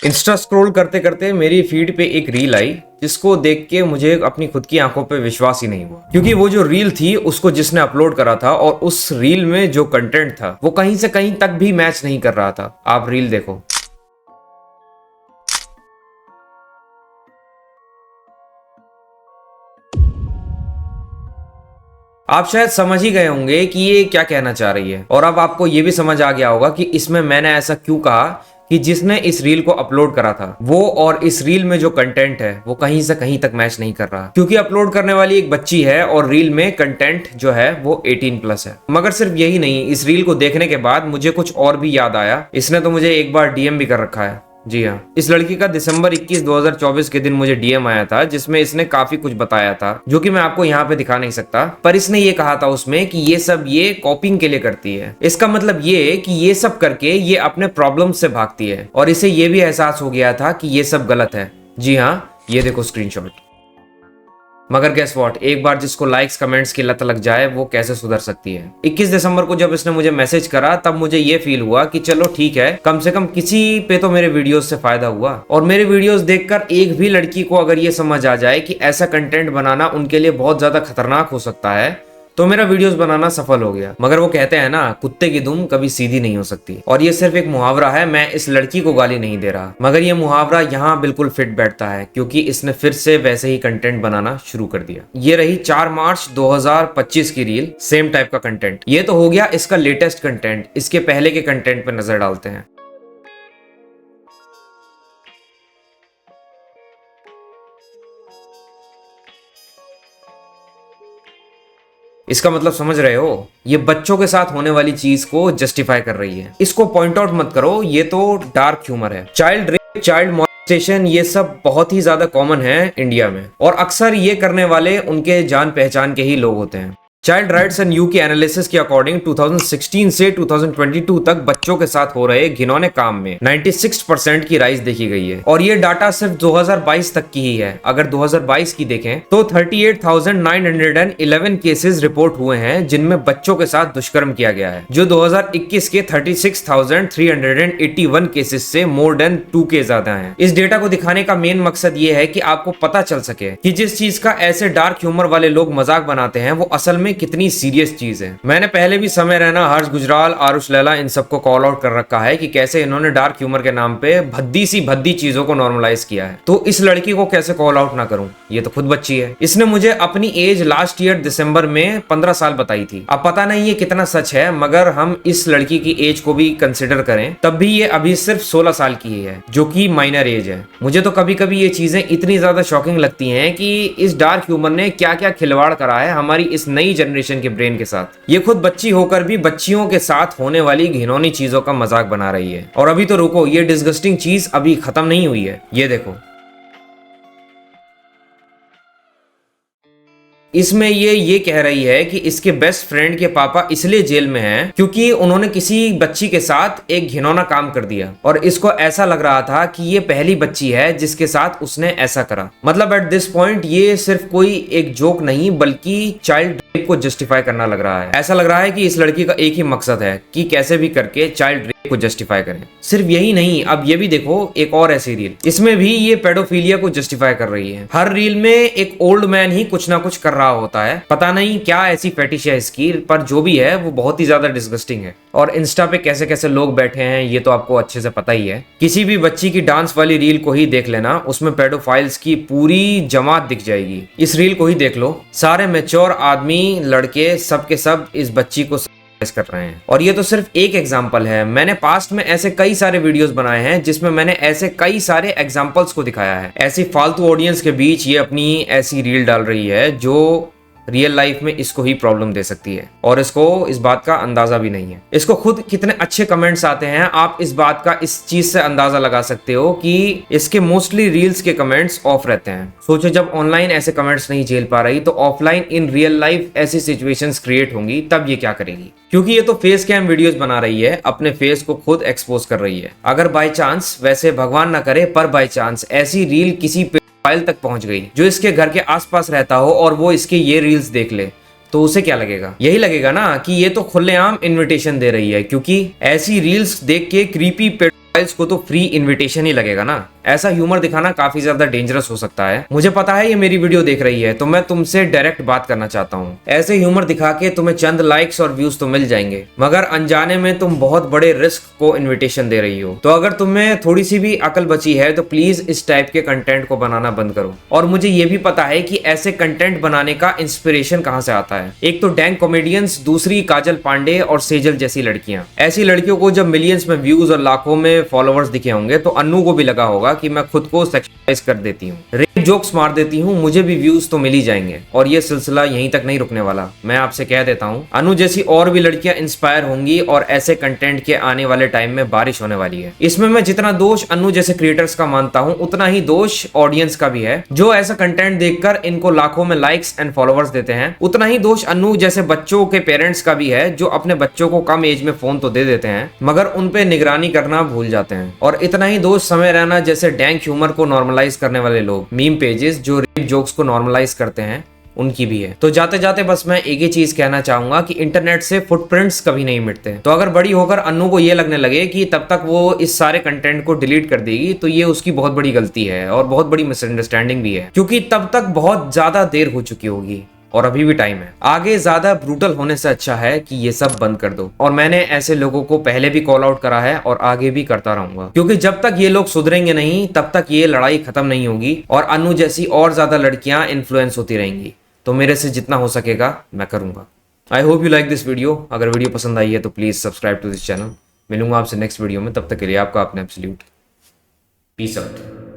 Insta scroll करते करते मेरी फीड पे एक रील आई जिसको देख के मुझे अपनी खुद की आंखों पे विश्वास ही नहीं हुआ, क्योंकि वो जो रील थी उसको जिसने अपलोड करा था और उस रील में जो कंटेंट था वो कहीं से कहीं तक भी मैच नहीं कर रहा था। आप रील देखो। आप शायद समझ ही गए होंगे कि ये क्या कहना चाह रही है, और अब आपको ये भी समझ आ गया होगा कि इसमें मैंने ऐसा क्यों कहा कि जिसने इस रील को अपलोड करा था वो और इस रील में जो कंटेंट है वो कहीं से कहीं तक मैच नहीं कर रहा, क्योंकि अपलोड करने वाली एक बच्ची है और रील में कंटेंट जो है वो 18+ है। मगर सिर्फ यही नहीं, इस रील को देखने के बाद मुझे कुछ और भी याद आया। इसने तो मुझे एक बार डीएम भी कर रखा है। जी हाँ, इस लड़की का दिसंबर 21, 2024 के दिन मुझे डीएम आया था जिसमें इसने काफी कुछ बताया था जो कि मैं आपको यहाँ पे दिखा नहीं सकता, पर इसने ये कहा था उसमें कि ये सब ये कॉपिंग के लिए करती है। इसका मतलब ये कि ये सब करके ये अपने प्रॉब्लम से भागती है, और इसे ये भी एहसास हो गया था कि ये सब गलत है। जी हाँ, ये देखो स्क्रीनशॉट। मगर गेस व्हाट, एक बार जिसको लाइक्स कमेंट्स की लत लग जाए वो कैसे सुधर सकती है। 21 दिसंबर को जब इसने मुझे मैसेज करा तब मुझे ये फील हुआ कि चलो ठीक है, कम से कम किसी पे तो मेरे वीडियोस से फायदा हुआ। और मेरे वीडियोस देखकर एक भी लड़की को अगर ये समझ आ जाए कि ऐसा कंटेंट बनाना उनके लिए बहुत ज्यादा खतरनाक हो सकता है तो मेरा वीडियोस बनाना सफल हो गया। मगर वो कहते हैं ना, कुत्ते की दुम कभी सीधी नहीं हो सकती, और ये सिर्फ एक मुहावरा है। मैं इस लड़की को गाली नहीं दे रहा, मगर ये मुहावरा यहाँ बिल्कुल फिट बैठता है क्योंकि इसने फिर से वैसे ही कंटेंट बनाना शुरू कर दिया। ये रही 4 मार्च 2025 की रील, सेम टाइप का कंटेंट। ये तो हो गया इसका लेटेस्ट कंटेंट। इसके पहले के कंटेंट पे नजर डालते हैं। इसका मतलब समझ रहे हो, ये बच्चों के साथ होने वाली चीज को जस्टिफाई कर रही है। इसको पॉइंट आउट मत करो, ये तो डार्क ह्यूमर है। चाइल्ड रेप, चाइल्ड मॉलेस्टेशन, ये सब बहुत ही ज्यादा कॉमन है इंडिया में, और अक्सर ये करने वाले उनके जान पहचान के ही लोग होते हैं। चाइल्ड राइट्स एंड यू के एनालिसिस के अकॉर्डिंग 2016 से 2022 तक बच्चों के साथ हो रहे घिनौने काम में 96% की राइज देखी गई है, और ये डाटा सिर्फ 2022 तक की ही है। अगर 2022 की देखें तो 38,911 केसेस रिपोर्ट हुए हैं जिनमें बच्चों के साथ दुष्कर्म किया गया है, जो 2021 के 36,381 केसेस से मोर देन 2 के ज्यादा हैं। इस डेटा को दिखाने का मेन मकसद ये है कि आपको पता चल सके कि जिस चीज का ऐसे डार्क ह्यूमर वाले लोग मजाक बनाते हैं वो असल में कितनी सीरियस चीज है। मैंने पहले भी समय रैना, हर्ष गुजराल, आरुष लैला, इन सबको कॉल आउट कर रखा है कि कैसे इन्होंने डार्क ह्यूमर के नाम पे भद्दी चीजों को नॉर्मलाइज किया है। तो इस लड़की को कैसे कॉल आउट ना करूं, ये तो खुद बच्ची है। इसने मुझे अपनी एज लास्ट ईयर दिसंबर में 15 साल बताई थी। अब पता नहीं ये कितना सच है, मगर हम इस लड़की की एज को भी कंसिडर करें तब भी ये अभी सिर्फ 16 साल की ही है, जो कि माइनर एज है। मुझे तो कभी कभी ये चीजें इतनी ज्यादा शॉकिंग लगती हैं कि इस डार्क ह्यूमर ने क्या क्या खिलवाड़ करा है हमारी इस नई जनरेशन के ब्रेन के साथ। ये खुद बच्ची होकर भी बच्चियों के साथ होने वाली घिनौनी चीजों का मजाक बना रही है। और अभी तो रुको, ये डिस्गस्टिंग चीज अभी खत्म नहीं हुई है। ये देखो, इसमें ये कह रही है कि इसके बेस्ट फ्रेंड के पापा इसलिए जेल में हैं क्योंकि उन्होंने किसी बच्ची के साथ एक घिनौना काम कर दिया, और इसको ऐसा लग रहा था कि ये पहली बच्ची है जिसके साथ उसने ऐसा करा। मतलब एट दिस पॉइंट ये सिर्फ कोई एक जोक नहीं बल्कि चाइल्ड रेप को जस्टिफाई करना लग रहा है। ऐसा लग रहा है कि इस लड़की का एक ही मकसद है कि कैसे भी करके चाइल्ड रेप को जस्टिफाई करें। सिर्फ यही नहीं, अब ये भी देखो एक और ऐसी रील, इसमें भी ये पेडोफिलिया को जस्टिफाई कर रही है। हर रील में एक ओल्ड मैन ही कुछ ना कुछ कर रहा होता है। पता नहीं क्या ऐसी फेटिश है इसकी, पर जो भी है वो बहुत ही ज्यादा डिस्गस्टिंग है। और इंस्टा पे कैसे कैसे लोग बैठे हैं ये तो आपको अच्छे से पता ही है। किसी भी बच्ची की डांस वाली रील को ही देख लेना, उसमें पेडोफाइल्स की पूरी जमात दिख जाएगी। इस रील को ही देख लो, सारे मैच्योर आदमी, लड़के, सब के सब इस बच्ची को कर रहे हैं। और ये तो सिर्फ एक एग्जांपल है। मैंने पास्ट में ऐसे कई सारे वीडियोस बनाए हैं जिसमें मैंने ऐसे कई सारे एग्जांपल्स को दिखाया है। ऐसी फालतू ऑडियंस के बीच ये अपनी ऐसी रील डाल रही है जो रियल लाइफ में इसको ही प्रॉब्लम दे सकती है, और इसको इस बात का अंदाजा भी नहीं है। इसको खुद कितने अच्छे कमेंट्स आते हैं, आप इस बात का इस चीज से अंदाजा लगा सकते हो कि इसके मोस्टली रील्स के कमेंट्स ऑफ रहते हैं। सोचो, जब ऑनलाइन ऐसे कमेंट्स नहीं झेल पा रही तो ऑफलाइन इन रियल लाइफ ऐसी सिचुएशंस क्रिएट होंगी, तब ये क्या करेगी। क्योंकि ये तो फेस कैम वीडियोस बना रही है, अपने फेस को खुद एक्सपोज कर रही है। अगर बाय चांस, वैसे भगवान ना करे, पर बाय चांस ऐसी रील किसी फाइल तक पहुंच गई जो इसके घर के आसपास रहता हो और वो इसके ये रील्स देख ले, तो उसे क्या लगेगा? यही लगेगा ना कि ये तो खुलेआम इनविटेशन दे रही है, क्योंकि ऐसी रील्स देख के क्रीपी को तो फ्री इनविटेशन ही लगेगा ना। ऐसा ह्यूमर दिखाना काफी ज्यादा डेंजरस हो सकता है। मुझे पता है ये मेरी वीडियो देख रही है, तो मैं तुमसे डायरेक्ट बात करना चाहता हूँ। ऐसे ह्यूमर दिखा के तुम्हें चंद लाइक्स और व्यूज तो मिल जाएंगे, मगर अनजाने में तुम बहुत बड़े रिस्क को इन्विटेशन दे रही हो। तो अगर तुम्हें थोड़ी सी भी अकल बची है तो प्लीज इस टाइप के कंटेंट को बनाना बंद करो। और मुझे ये भी पता है कि ऐसे कंटेंट बनाने का इंस्पिरेशन कहाँ से आता है। एक तो डैंग कॉमेडियंस, दूसरी काजल पांडे और सेजल जैसी लड़कियां। ऐसी लड़कियों को जब मिलियंस में व्यूज और लाखों में फॉलोअर्स दिखे होंगे तो अन्नू को भी लगा होगा कि मैं खुद को सेक्सुअलाइज कर देती हूँ, रेप जोक्स मार देती हूँ, मुझे भी व्यूज तो मिल ही जाएंगे। और ये सिलसिला यहीं तक नहीं रुकने वाला। मैं आपसे कह देता हूँ, अनु जैसी और भी लड़कियां इंस्पायर होंगी और ऐसे कंटेंट के आने वाले टाइम में बारिश होने वाली है। इसमें मैं जितना दोष अनु जैसे क्रिएटर्स का मानता हूँ, उतना ही दोष ऑडियंस का भी है, जो ऐसा कंटेंट देखकर इनको लाखों में लाइक्स एंड फॉलोअर्स देते हैं। उतना ही दोष अनु जैसे बच्चों के पेरेंट्स का भी है, जो अपने बच्चों को कम एज में फोन तो दे देते हैं मगर उन पे निगरानी करना भूल जाते हैं। और इतना ही दोष समय रैना जैसे डैंक ह्यूमर को नॉर्मलाइज करने वाले लोग, मीम पेजेस जो रेप जोक्स को नॉर्मलाइज करते हैं, उनकी भी है। तो जाते जाते बस मैं एक ही चीज कहना चाहूंगा कि इंटरनेट से फुटप्रिंट्स कभी नहीं मिटते। तो अगर बड़ी होकर अन्नू को ये लगने लगे कि तब तक वो इस सारे कंटेंट को डिलीट कर देगी, तो ये उसकी बहुत बड़ी गलती है और बहुत बड़ी मिसअंडरस्टैंडिंग भी है, क्योंकि तब तक बहुत ज्यादा देर हो चुकी होगी और अभी भी टाइम है। आगे ज्यादा ब्रूटल होने से अच्छा है कि ये सब बंद कर दो। और मैंने ऐसे लोगों को पहले भी कॉल आउट करा है और आगे भी करता रहूंगा, क्योंकि जब तक ये लोग सुधरेंगे नहीं तब तक ये लड़ाई खत्म नहीं होगी और अनु जैसी और ज्यादा लड़कियां इन्फ्लुएंस होती रहेंगी। तो मेरे से जितना हो सकेगा मैं करूंगा। I hope you like this video. अगर वीडियो पसंद आई है तो please subscribe to this channel. मिलूंगा आपसे नेक्स्ट वीडियो में, तब तक के लिए आपका अपना एब्सोल्यूट पीस आउट।